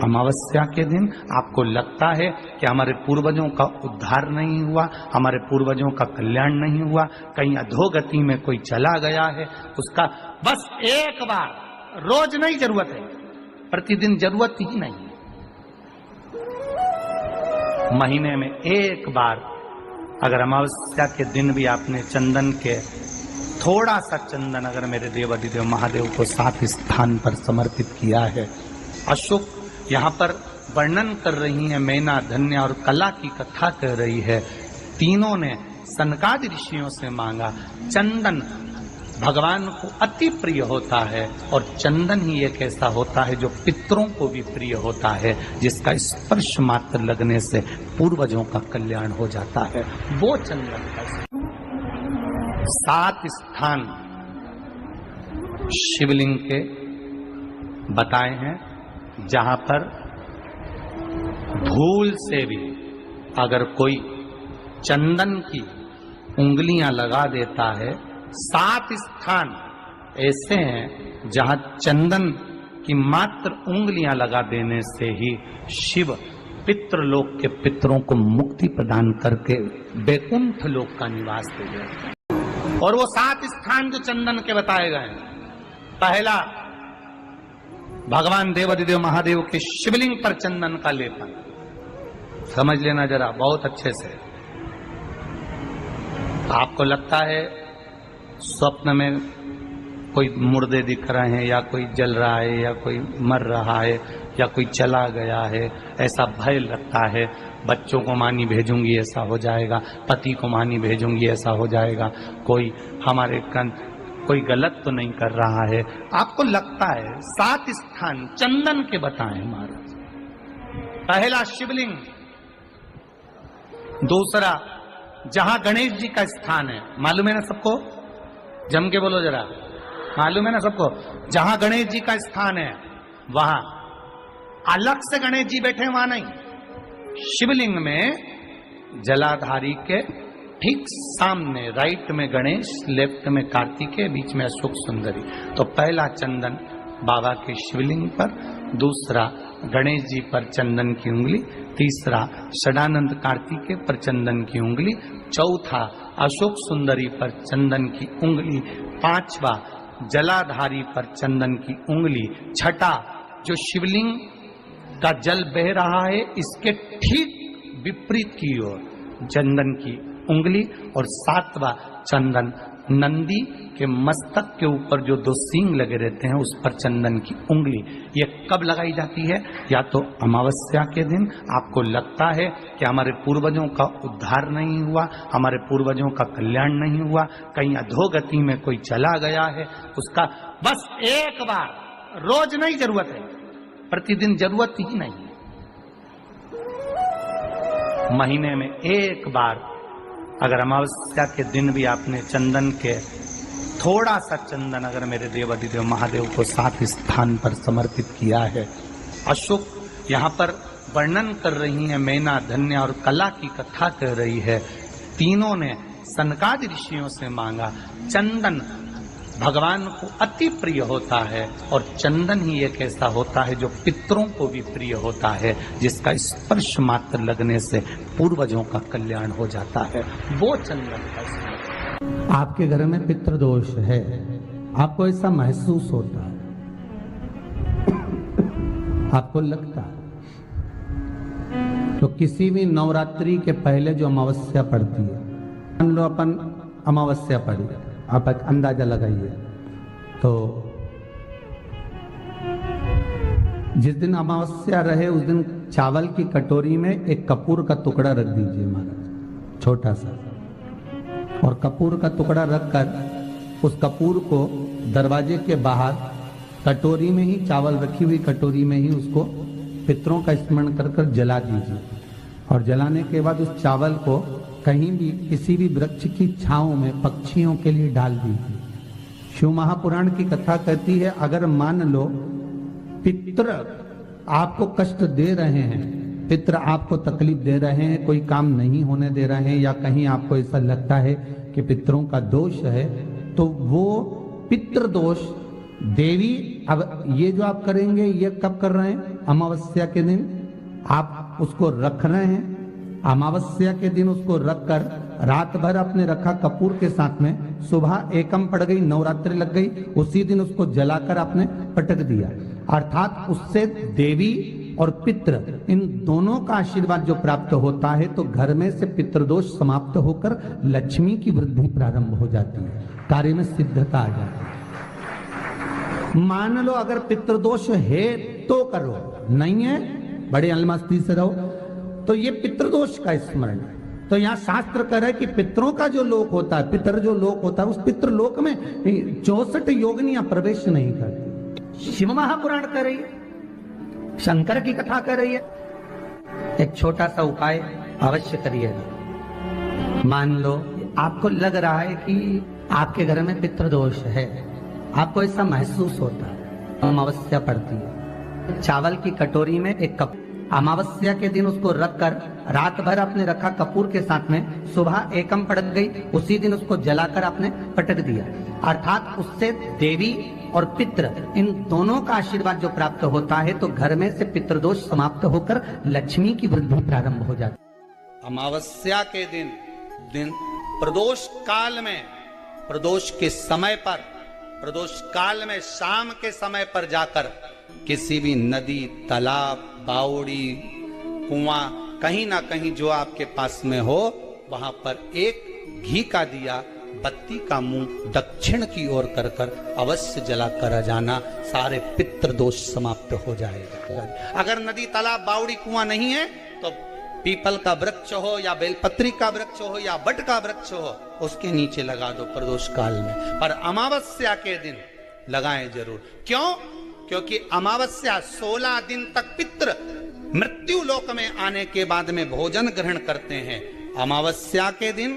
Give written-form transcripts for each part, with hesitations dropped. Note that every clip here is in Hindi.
अमावस्या के दिन आपको लगता है कि हमारे पूर्वजों का उद्धार नहीं हुआ, हमारे पूर्वजों का कल्याण नहीं हुआ, कहीं अधोगति में कोई चला गया है, उसका बस एक बार, रोज नहीं जरूरत है, प्रतिदिन जरूरत ही नहीं है, महीने में एक बार अगर अमावस्या के दिन भी आपने चंदन के थोड़ा सा चंदन अगर मेरे देवाधिदेव महादेव को 7 स्थान पर समर्पित किया है। अशोक यहाँ पर वर्णन कर रही है, मैना, धन्य और कला की कथा कर रही है। तीनों ने सनकादि ऋषियों से मांगा। चंदन भगवान को अति प्रिय होता है और चंदन ही एक ऐसा होता है जो पितरों को भी प्रिय होता है, जिसका स्पर्श मात्र लगने से पूर्वजों का कल्याण हो जाता है। वो चंदन का 7 स्थान शिवलिंग के बताए हैं, जहां पर भूल से भी अगर कोई चंदन की उंगलियां लगा देता है, 7 स्थान ऐसे हैं जहां चंदन की मात्र उंगलियां लगा देने से ही शिव पितृलोक के पितरों को मुक्ति प्रदान करके बैकुंठ लोक का निवास दे देते हैं। और वो 7 स्थान जो चंदन के बताए गए हैं, पहला भगवान देवाधिदेव महादेव के शिवलिंग पर चंदन का लेपन, समझ लेना जरा बहुत अच्छे से। आपको लगता है स्वप्न में कोई मुर्दे दिख रहे हैं, या कोई जल रहा है, या कोई मर रहा है, या कोई चला गया है, ऐसा भय लगता है। बच्चों को मानी भेजूंगी ऐसा हो जाएगा, पति को मानी भेजूंगी ऐसा हो जाएगा, कोई हमारे कोई गलत तो नहीं कर रहा है, आपको लगता है। 7 स्थान चंदन के बताए महाराज। पहला शिवलिंग, दूसरा जहां गणेश जी का स्थान है, मालूम है ना सबको, जम के बोलो जरा, मालूम है ना सबको, जहां गणेश जी का स्थान है वहां अलग से गणेश जी बैठे, वहां नहीं। शिवलिंग में जलाधारी के ठीक सामने राइट में गणेश, लेफ्ट में कार्तिकेय, बीच में अशोक सुंदरी। तो पहला चंदन बाबा के शिवलिंग पर, दूसरा गणेश जी पर चंदन की उंगली, तीसरा षडानंद कार्तिकेय पर चंदन की उंगली, चौथा अशोक सुंदरी पर चंदन की उंगली, पांचवा जलाधारी पर चंदन की उंगली, छठा जो शिवलिंग का जल बह रहा है इसके ठीक विपरीत की ओर चंदन की उंगली, और 7वां चंदन नंदी के मस्तक के ऊपर जो 2 सींग लगे रहते हैं उस पर चंदन की उंगली। ये कब लगाई जाती है? या तो अमावस्या के दिन आपको लगता है कि हमारे पूर्वजों का उद्धार नहीं हुआ, हमारे पूर्वजों का कल्याण नहीं हुआ, कहीं अधोगति में कोई चला गया है, उसका बस एक बार, रोज नहीं जरूरत है, प्रतिदिन जरूरत ही नहीं है, महीने में एक बार अगर अमावस्या के दिन भी आपने चंदन के थोड़ा सा चंदन अगर मेरे देवाधिदेव महादेव को 7 स्थान पर समर्पित किया है। अशोक यहाँ पर वर्णन कर रही है, मैना, धन्य और कला की कथा कर रही है। तीनों ने सनकादि ऋषियों से मांगा। चंदन भगवान को अति प्रिय होता है और चंदन ही एक ऐसा होता है जो पितरों को भी प्रिय होता है, जिसका स्पर्श मात्र लगने से पूर्वजों का कल्याण हो जाता है। वो चंदन का। आपके घर में पितृदोष है, आपको ऐसा महसूस होता है, आपको लगता है, तो किसी भी नवरात्रि के पहले जो अमावस्या पड़ती है, मान लो अपन अमावस्या पड़ी, आप एक अंदाजा लगाइए, तो जिस दिन अमावस्या रहे उस दिन चावल की कटोरी में एक कपूर का टुकड़ा रख दीजिए महाराज, छोटा सा, और कपूर का टुकड़ा रखकर उस कपूर को दरवाजे के बाहर कटोरी में ही, चावल रखी हुई कटोरी में ही उसको पितरों का स्मरण कर कर जला दीजिए। और जलाने के बाद उस चावल को कहीं भी किसी भी वृक्ष की छांव में पक्षियों के लिए डाल दीजिए। शिव महापुराण की कथा कहती है, अगर मान लो पितृ आपको कष्ट दे रहे हैं, पितृ आपको तकलीफ दे रहे हैं, कोई काम नहीं होने दे रहे हैं, या कहीं आपको ऐसा लगता है कि पितरों का दोष है, तो वो पितृ दोष देवी, अब ये जो आप करेंगे ये कब कर रहे हैं? अमावस्या के दिन आप उसको रख रहे हैं, अमावस्या के दिन उसको रखकर रात भर आपने रखा कपूर के साथ में, सुबह एकम पड़ गई, नवरात्रि लग गई, उसी दिन उसको जलाकर आपने पटक दिया, अर्थात उससे देवी और पितृ इन दोनों का आशीर्वाद जो प्राप्त होता है, तो घर में से पितृदोष समाप्त होकर लक्ष्मी की वृद्धि प्रारंभ हो जाती है, कार्य में सिद्धता आ जाती है। मान लो अगर पितृदोष है तो करो, नहीं है बड़े अलमस्ती से रहो, तो ये पितृदोष का स्मरण। तो यहाँ शास्त्र कह रहा है कि पितरों का जो लोक होता है, पितर जो लोक होता है, उस पितृलोक में 64 योगिनियां प्रवेश नहीं करती। शिव महापुराण कह रही है, शंकर की कथा कर रही है। एक छोटा सा उपाय अवश्य करिएगा। मान लो आपको लग रहा है कि आपके घर में पितृदोष है, आपको ऐसा महसूस होता है, अमावस्या पड़ती है, चावल की कटोरी में एक कप, अमावस्या के दिन उसको रखकर रात भर आपने रखा कपूर के साथ में, सुबह एकम पड़ गई, उसी दिन उसको जलाकर आपने पटक दिया, अर्थात उससे देवी और पितृ इन दोनों का आशीर्वाद जो प्राप्त होता है, तो घर में से पितृदोष समाप्त होकर लक्ष्मी की वृद्धि प्रारंभ हो जाती है। अमावस्या के दिन प्रदोष काल में, प्रदोष के समय पर, प्रदोष काल में शाम के समय पर जाकर किसी भी नदी, तालाब, बावड़ी, कुआं, कहीं ना कहीं जो आपके पास में हो, वहां पर एक घी का दिया, बत्ती का मुंह दक्षिण की ओर कर कर अवश्य जला कर जाना, सारे पितृदोष समाप्त हो जाएगा। अगर नदी, तालाब, बावड़ी, कुआं नहीं है तो पीपल का वृक्ष हो या बेलपत्री का वृक्ष हो या बट का वृक्ष हो, उसके नीचे लगा दो प्रदोष काल में, पर अमावस्या के दिन लगाएं जरूर। क्यों? क्योंकि अमावस्या 16 दिन तक पितृ मृत्यु लोक में आने के बाद में भोजन ग्रहण करते हैं। अमावस्या के दिन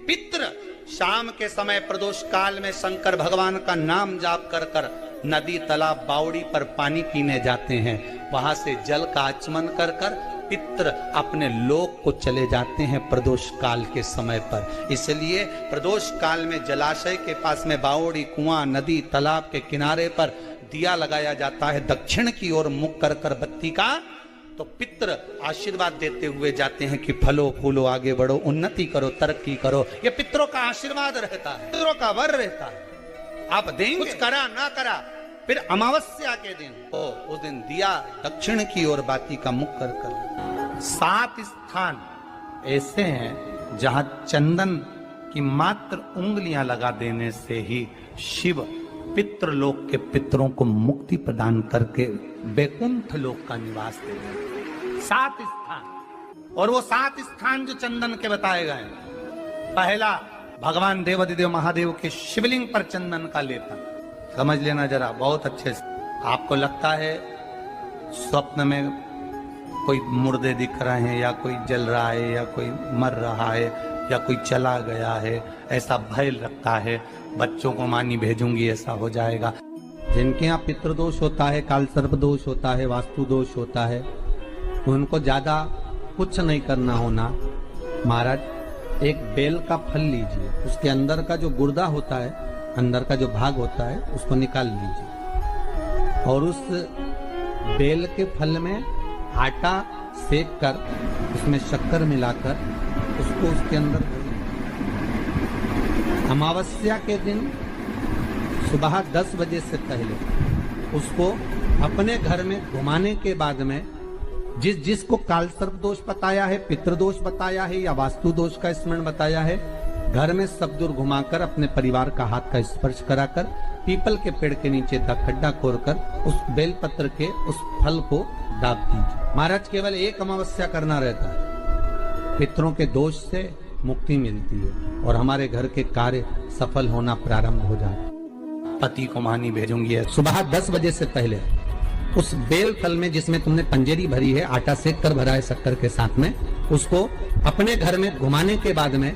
पितृ शाम के समय प्रदोष काल में शंकर भगवान का नाम जाप कर कर नदी, तालाब, बावड़ी पर पानी पीने जाते हैं, वहां से जल का आचमन कर कर पितृ अपने लोक को चले जाते हैं प्रदोष काल के समय पर। इसलिए प्रदोष काल में जलाशय के पास में बावड़ी, कुआं, नदी, तालाब के किनारे पर दिया लगाया जाता है, दक्षिण की ओर मुख कर कर बत्ती का, तो पितृ आशीर्वाद देते हुए जाते हैं कि फलो फूलो, आगे बढ़ो, उन्नति करो, तरक्की करो। ये पितरों का आशीर्वाद रहता है, पितरों का वर रहता है। आप देंगे, कुछ करा ना करा, फिर अमावस्या के दिन उस दिन दिया दक्षिण की ओर बाती का मुख कर कर। 7 स्थान ऐसे हैं जहां चंदन की मात्र उंगलियां लगा देने से ही शिव पितृलोक के पितरों को मुक्ति प्रदान करके वैकुंठ लोक का निवास दे देते। 7 स्थान, और वो 7 स्थान जो चंदन के बताए गए, पहला भगवान देवाधिदेव महादेव के शिवलिंग पर चंदन का लेपन। समझ लेना जरा बहुत अच्छे से। आपको लगता है स्वप्न में कोई मुर्दे दिख रहे हैं, या कोई जल रहा है, या कोई मर रहा है, या कोई चला गया है, ऐसा भय लगता है, बच्चों को मानी भेजूंगी ऐसा हो जाएगा। जिनके यहाँ पितृदोष होता है, काल सर्प दोष होता है, वास्तु दोष होता है, उनको ज्यादा कुछ नहीं करना होना। महाराज एक बेल का फल लीजिए, उसके अंदर का जो गुर्दा होता है, अंदर का जो भाग होता है, उसको निकाल लीजिए, और उस बेल के फल में आटा सेक कर उसमें शक्कर मिलाकर उसको उसके अंदर, अमावस्या के दिन सुबह 10 बजे से पहले उसको अपने घर में घुमाने के बाद में, जिसको काल सर्प दोष बताया है, पितृदोष बताया है, या वास्तु दोष का स्मरण बताया है, घर में सब दूर घुमाकर अपने परिवार का हाथ का स्पर्श कराकर पीपल के पेड़ के नीचे का खड्डा खोदकर उस बेलपत्र के उस फल को दाब दीजिए। महाराज केवल एक अमावस्या करना रहता है, पितरों के दोष से मुक्ति मिलती है और हमारे घर के कार्य सफल होना प्रारंभ हो जाता है। पति को मानी भेजूंगी सुबह 10 बजे से पहले उस बेल फल में, जिसमें तुमने पंजेरी भरी है, आटा सेक कर भरा है शक्कर के साथ में, उसको अपने घर में घुमाने के बाद में,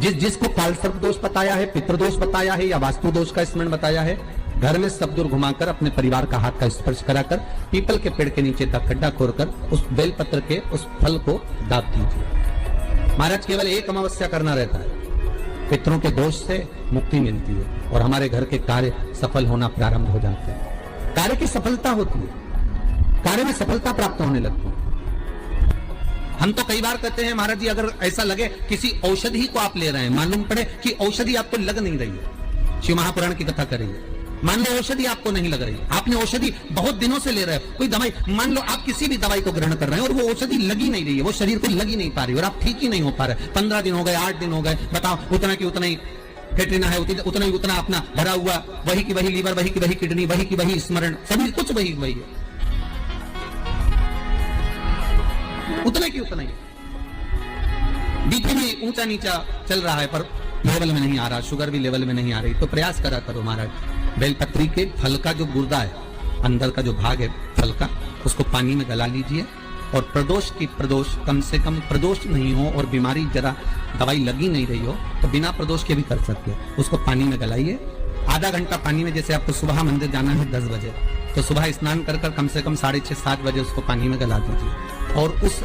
जिसको काल सर्प दोष बताया है, पितृदोष बताया है, या वास्तु दोष का स्मरण बताया है, घर में सब दूर घुमाकर अपने परिवार का हाथ का स्पर्श कराकर पीपल के पेड़ के नीचे तक खड्डा खोदकर उस बेल पत्र के उस फल को दाब दीजिए। महाराज केवल एक अमावस्या करना रहता है, पितरों के दोष से मुक्ति मिलती है और हमारे घर के कार्य सफल होना प्रारंभ हो जाते हैं। कार्य की सफलता होती है। कार्य में सफलता प्राप्त होने लगती है। हम तो कई बार कहते हैं महाराज जी, अगर ऐसा लगे किसी औषधि को आप ले रहे हैं, मालूम पड़े कि औषधि आपको लग नहीं रही है, शिव महापुराण की कथा करेंगे, मान लो औषधि आपको नहीं लग रही, आपने औषधि बहुत दिनों से ले रहे हो, कोई दवाई, मान लो आप किसी भी दवाई को ग्रहण कर रहे हैं और वो औषधि लगी नहीं रही है, वो शरीर को लगी नहीं पा रही और आप ठीक ही नहीं हो पा रहे, 15 दिन हो गए, 8 दिन हो गए, बताओ, उतना की उतना ही कैटरीना है, उतना ही उतना अपना भरा हुआ, वही की वही लीवर, वही की वही किडनी, वही की वही स्मरण, सभी कुछ वही वही है, उतना की उतना ही। बीपी भी ऊंचा नीचा चल रहा है पर लेवल में नहीं आ रहा, शुगर भी लेवल में नहीं आ रही, तो प्रयास करा करो महाराज, बेलपत्री के फल का जो गुर्दा है, अंदर का जो भाग है फल का, उसको पानी में गला लीजिए और प्रदोष कम से कम प्रदोष नहीं हो और बीमारी जरा दवाई लगी नहीं रही हो तो बिना प्रदोष के भी कर सकते हो, उसको पानी में गलाइए, आधा घंटा पानी में, जैसे आपको सुबह मंदिर जाना है 10 बजे, तो सुबह स्नान कर कम से कम 6:30-7 बजे उसको पानी में गला दीजिए और उस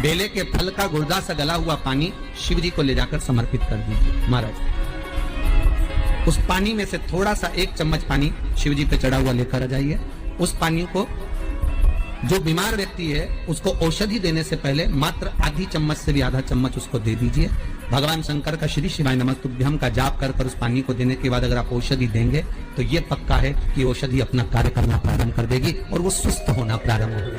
बेले के फल का गुर्दा से गला हुआ पानी शिव जी को ले जाकर समर्पित कर दीजिए महाराज। उस पानी में से थोड़ा सा 1 चम्मच पानी शिव जी पे चढ़ा हुआ लेकर आ जाइए। उस पानी को जो बीमार व्यक्ति है उसको औषधि देने से पहले मात्र आधी चम्मच से भी आधा चम्मच उसको दे दीजिए। भगवान शंकर का श्री शिवाय नमः तुभ्यम का जाप कर उस पानी को देने के बाद अगर आप औषधि देंगे तो ये पक्का है कि औषधि अपना कार्य करना प्रारंभ कर देगी और वो सुस्त होना प्रारंभ होगा।